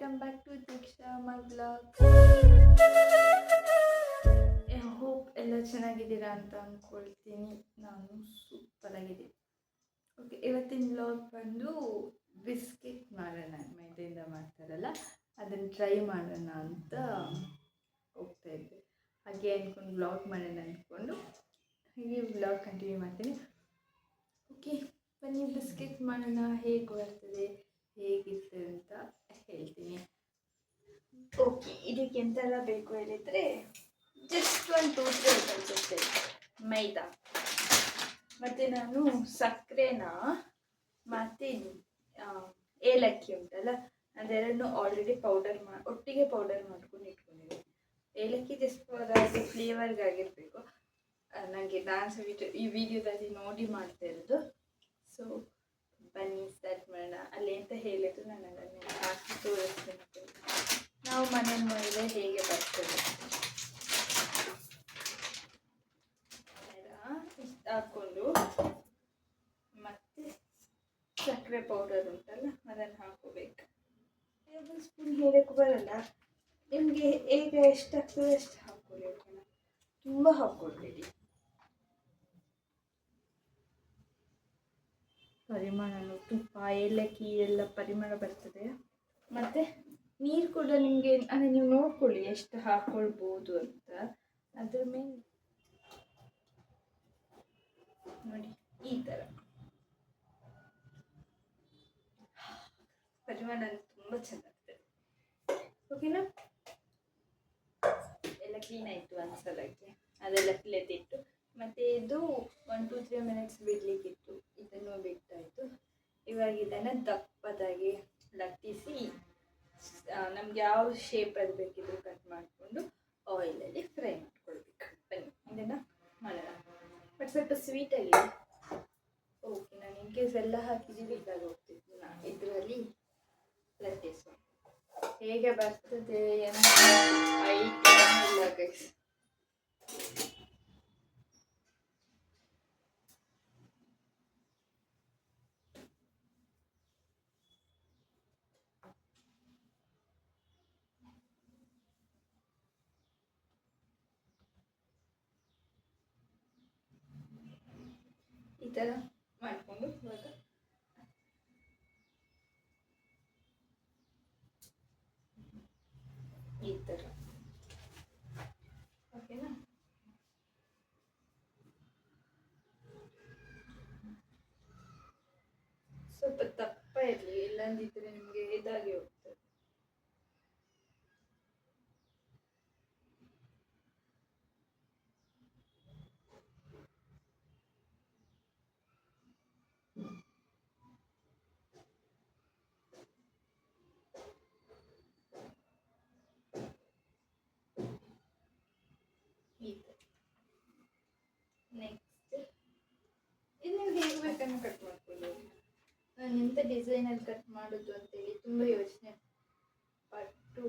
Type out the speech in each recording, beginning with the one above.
Welcome back to Deeksha my blog. Hope ಎಲ್ಲ ಚೆನ್ನಾಗಿದ್ದೀರಾ ಅಂತ ಅಂದ್ಕೊಳ್ತೀನಿ. ನಾನು ಸೂಪರ್ ಆಗಿದ್ದೀನಿ. ಓಕೆ, ಇವತ್ತಿನ ಬ್ಲಾಗ್ ಬಂದು ಬಿಸ್ಕೆಟ್ ಮಾಡೋಣ, ಮೈದೆಯಿಂದ ಮಾಡ್ತಾರಲ್ಲ ಅದನ್ನು ಟ್ರೈ ಮಾಡೋಣ ಅಂತ ಹೋಗ್ತಾ ಇದ್ದೆ. ಹಾಗೆ ಅಂದ್ಕೊಂಡು ಬ್ಲಾಗ್ ಮಾಡೋಣ ಅಂದ್ಕೊಂಡು ಹಾಗೆ ಬ್ಲಾಗ್ ಕಂಟಿನ್ಯೂ ಮಾಡ್ತೀನಿ. ಓಕೆ, ಬನ್ನಿ ಬಿಸ್ಕೆಟ್ ಮಾಡೋಣ. ಹೇಗೆ ಬರ್ತದೆ, ಹೇಗಿತ್ತು ಅಂತ ಹೇಳ್ತೀನಿ. ಓಕೆ, ಇದಕ್ಕೆ ಎಂತೆಲ್ಲ ಬೇಕು ಹೇಳಿದರೆ ಜಸ್ಟ್ 1-2 ಐಟಮ್ಸ್ ಅಷ್ಟೇ. ಮೈದಾ ಮತ್ತು ನಾನು ಸಕ್ಕರೆನ ಮತ್ತು ಏಲಕ್ಕಿ ಉಂಟಲ್ಲ ಅದೆರಡನ್ನೂ ಆಲ್ರೆಡಿ ಒಟ್ಟಿಗೆ ಪೌಡರ್ ಮಾಡ್ಕೊಂಡು ಇಟ್ಕೊಂಡಿದ್ದೀನಿ. ಏಲಕ್ಕಿ ಜಸ್ಟ್ ಅದಾಗಿ ಫ್ಲೇವರ್ಗಾಗಿರಬೇಕು. ನಾನು ಈ ವಿಡಿಯೋದಲ್ಲಿ ನೋಡಿ ಮಾಡ್ತಾ ಇರೋದು. ಸೊ ಬನ್ನಿ ಸ್ಟಾರ್ಟ್ ಮಾಡೋಣ. ಅಲ್ಲಿ ಅಂತ ಹೇಳಿದ್ರು ನಾನು ಅದನ್ನು ಹಾಕಿ ತೋರಿಸ್ತೀನಿ. ನಾವು ಮನೇಲಿ ಮಾಡಿದ್ರೆ ಹೇಗೆ ಬರ್ತದೆ ಇಷ್ಟು ಹಾಕ್ಕೊಂಡು ಮತ್ತು ಸಕ್ಕರೆ ಪೌಡರ್ ಉಂಟಲ್ಲ ಅದನ್ನು ಹಾಕೋಬೇಕು. 2 ಟೇಬಲ್ ಸ್ಪೂನ್ ಹೇಳೋಕ್ಕೆ ಬರಲ್ಲ, ನಿಮಗೆ ಈಗ ಎಷ್ಟು ಆಗ್ತದೆ ಅಷ್ಟು ಹಾಕ್ಕೊಳ್ಳಿ. ಓಕೆನಾ, ತುಂಬ ಹಾಕ್ಕೊಳ್ಬೇಡಿ. ಪರಿಮಳ ತುಪ್ಪ ಏಲಕ್ಕಿ ಎಲ್ಲ ಪರಿಮಳ ಬರ್ತದೆ. ಮತ್ತು ನೀರು ಕೂಡ ನಿಮಗೆ ಅಂದರೆ ನೀವು ನೋಡ್ಕೊಳ್ಳಿ ಎಷ್ಟು ಹಾಕ್ಕೊಳ್ಬೋದು ಅಂತ. ಅದ್ರ ಮೇಲೆ ನೋಡಿ ಈ ಥರ ಪರಿಮಳ ತುಂಬ ಚೆನ್ನಾಗ್ತದೆ. ಓಕೆನಾ, ಎಲ್ಲ ಕ್ಲೀನ್ ಆಯಿತು ಒಂದ್ಸಲಕ್ಕೆ, ಅದೆಲ್ಲ ಕ್ಲೀತಿಟ್ಟು ಮತ್ತು ಇದು 1-3 ಮಿನಿಟ್ಸ್ ಬಿಡಲಿಕ್ಕಿತ್ತು. ಇದನ್ನು ಬಿಟ್ಟಾಯಿತು. ಇವಾಗ ಇದನ್ನು ದಪ್ಪದಾಗಿ ಲಟ್ಟಿಸಿ ನಮ್ಗೆ ಯಾವ ಶೇಪಲ್ಲಿ ಬೇಕಿದ್ರು ಕಟ್ ಮಾಡಿಕೊಂಡು ಆಯಿಲಲ್ಲಿ ಫ್ರೈ ಮಾಡ್ಕೊಳ್ಬೇಕು. ಬನ್ನಿ ಇದನ್ನು ಮಾಡೋಣ. ಬಟ್ ಸ್ವಲ್ಪ ಸ್ವೀಟಾಗಿದೆ. ಓಕೆ, ನಾನು ಇನ್ ಕೇಸ್ ಎಲ್ಲ ಹಾಕಿದ್ದೀವಿ ಇದ್ದಾಗ ಹೋಗ್ತಿದ್ದು ನಾನು ಇದರಲ್ಲಿ ಲಟ್ಟಿಸುವ. ಹೇಗೆ ಬರ್ತದೆ ಅಂತ ಇಲ್ಲ ಗೈಸ್. ಈ ಥರ ಮಾಡಿಕೊಂಡು ಇವಾಗ ಈ ಥರ. ಓಕೆನಾ, ಸ್ವಲ್ಪ ದಪ್ಪ ಇರಲಿ, ಇಲ್ಲಂದಿದ್ರೆ ನಿಮಗೆ ಇದಾಗಿ ಹೋಗ್ತದೆ. ಈ ಥರ. ನೆಕ್ಸ್ಟ್ ಇದು ನಿಮ್ಗೆ ಹೇಗೆ ಬೇಕನ್ನು ಕಟ್ ಮಾಡ್ಕೊಳ್ಳಿ. ನಾನು ಎಂಥ ಡಿಸೈನಲ್ಲಿ ಕಟ್ ಮಾಡೋದು ಅಂತೇಳಿ ತುಂಬ ಯೋಚನೆ ಪಟ್ಟು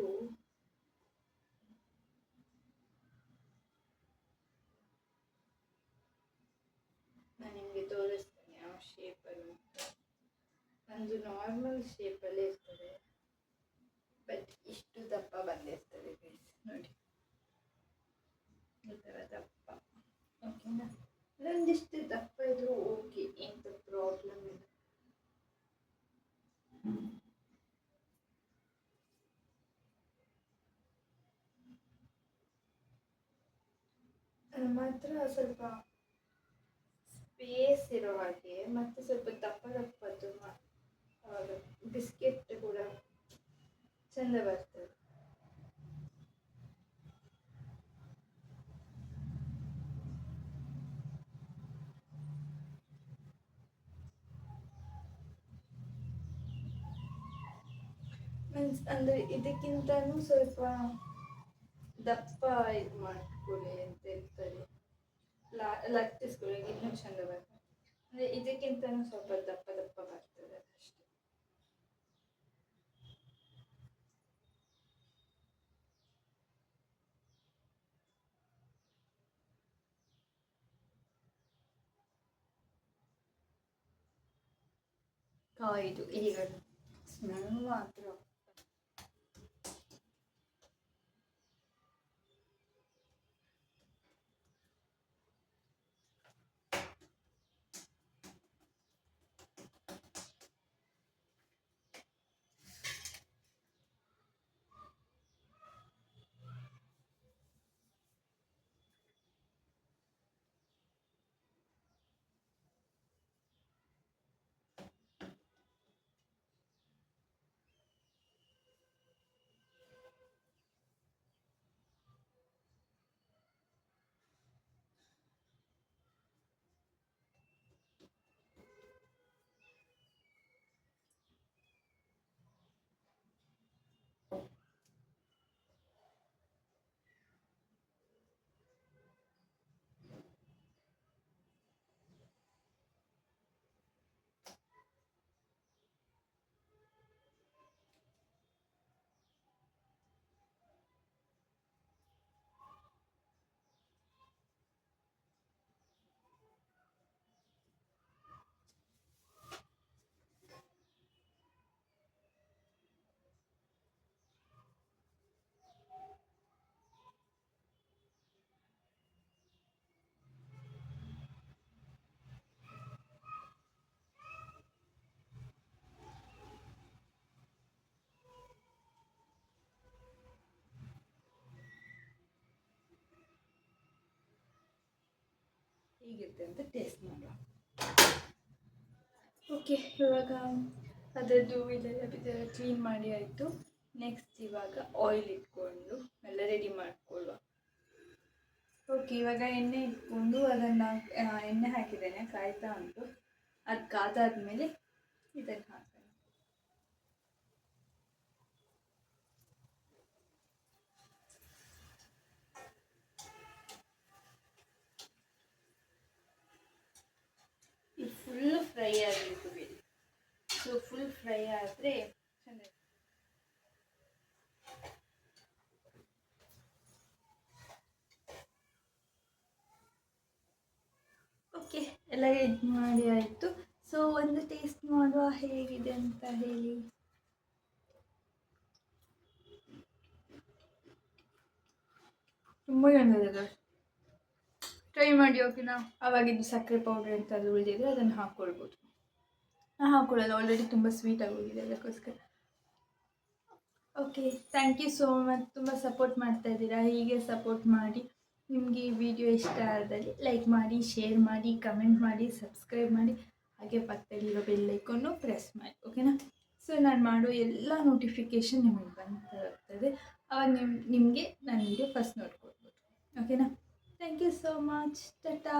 ನಾನು ನಿಮಗೆ ತೋರಿಸ್ತೇನೆ ಯಾವ ಶೇಪಲ್ಲಿ. ನಂದು ನಾರ್ಮಲ್ ಶೇಪಲ್ಲೇ ಇರ್ತದೆ, ಬಟ್ ಇಷ್ಟು ದಪ್ಪ ಬಂದಿರ್ತದೆ ಗೈಸ್. ನೋಡಿ ಈ ಥರ ದಪ್ಪ. ಓಕೆನಾ, ಒಂದಿಷ್ಟು ದಪ್ಪ ಇದ್ರೂ ಓಕೆ, ಎಂತ ಪ್ರಾಬ್ಲಮ್ ಇಲ್ಲ. ಮಾತ್ರ ಸ್ವಲ್ಪ ಸ್ಪೇಸ್ ಇರೋ ಹಾಗೆ ಮತ್ತು ಸ್ವಲ್ಪ ದಪ್ಪ ದಪ್ಪದ್ದು ಬಿಸ್ಕೆಟ್ ಕೂಡ ಚೆಂದ ಬರ್ತದೆ. ಮೀನ್ಸ್ ಅಂದರೆ ಇದಕ್ಕಿಂತನೂ ಸ್ವಲ್ಪ ದಪ್ಪ ಇದು ಮಾಡ್ಕೊಳ್ಳಿ ಅಂತ ಇರ್ತದೆ, ಲಟ್ಟಿಸ್ಕೊಳ್ಳಿ, ಇನ್ನೂ ಚೆಂದ ಬರ್ತದೆ. ಅಂದರೆ ಇದಕ್ಕಿಂತನೂ ಸ್ವಲ್ಪ ದಪ್ಪ ದಪ್ಪ ಬರ್ತದೆ ಅಷ್ಟೇ. ಇದು ಈಗ ಸ್ಮೆಲ್ ಮಾತ್ರ ಹೇಗಿರುತ್ತೆ ಅಂತ ಟೇಸ್ಟ್ ಮಾಡುವ. ಓಕೆ, ಇವಾಗ ಅದರದ್ದು ಇದೆಲ್ಲ ಕ್ಲೀನ್ ಮಾಡಿ ಆಯಿತು. ನೆಕ್ಸ್ಟ್ ಇವಾಗ ಆಯಿಲ್ ಇಟ್ಕೊಂಡು ಎಲ್ಲ ರೆಡಿ ಮಾಡಿಕೊಳ್ಳುವ. ಓಕೆ, ಇವಾಗ ಎಣ್ಣೆ ಇಟ್ಕೊಂಡು ಅದನ್ನು ಎಣ್ಣೆ ಹಾಕಿದ್ದೇನೆ, ಕಾಯ್ತಾ ಉಂಟು. ಅದು ಕಾದಾದ್ಮೇಲೆ ಇದನ್ನು ಹಾಕೋಣ. ಇದು ಫುಲ್ ಫ್ರೈ ಆಗಬೇಕು ಬೇಡಿ. ಸೊ ಫುಲ್ ಫ್ರೈ ಆದರೆ ಚೆನ್ನಾಗಿ. ಓಕೆ, ಎಲ್ಲ ಇದು ಮಾಡಿ ಆಯಿತು. ಸೊ ಒಂದು ಟೇಸ್ಟ್ ಮಾಡುವ ಹೇಗಿದೆ ಅಂತ ಹೇಳಿ. ತುಂಬ ಚೆನ್ನಾಗಿದೆ, ಟ್ರೈ ಮಾಡಿ. ಓಕೆನಾ? ಆವಾಗಿದ್ದು ಸಕ್ಕರೆ ಪೌಡ್ರ್ ಅಂತ ಅದು ಉಳಿದಿದ್ರೆ ಅದನ್ನು ಹಾಕ್ಕೊಳ್ಬೋದು. ನಾನು ಹಾಕ್ಕೊಳ್ಳೋದು, ಆಲ್ರೆಡಿ ತುಂಬ ಸ್ವೀಟ್ ಆಗೋಗಿದೆ, ಅದಕ್ಕೋಸ್ಕರ. Okay, thank you so much. ತುಂಬ ಸಪೋರ್ಟ್ ಮಾಡ್ತಾ ಇದ್ದೀರಾ. ಹೀಗೆ ಸಪೋರ್ಟ್ ಮಾಡಿ. ನಿಮಗೆ ಈ ವಿಡಿಯೋ ಇಷ್ಟ ಆದಲ್ಲಿ ಲೈಕ್ ಮಾಡಿ, ಶೇರ್ ಮಾಡಿ, ಕಮೆಂಟ್ ಮಾಡಿ, ಸಬ್ಸ್ಕ್ರೈಬ್ ಮಾಡಿ, ಹಾಗೆ ಪಕ್ಕದಲ್ಲಿರೋ ಬೆಲ್ ಐಕಾನ್ನು ಪ್ರೆಸ್ ಮಾಡಿ. ಓಕೆನಾ? ಸೊ ನಾನು ಮಾಡೋ ಎಲ್ಲ ನೋಟಿಫಿಕೇಷನ್ ನಿಮಗೆ ಬಂತಾ ಇರ್ತದೆ. ಆವಾಗ ನಿಮಗೆ ನನ್ನ ವಿಡಿಯೋ ಫಸ್ಟ್ ನೋಡ್ಕೊಳ್ಬೋದು. ಓಕೆನಾ? Thank you so much. Tata.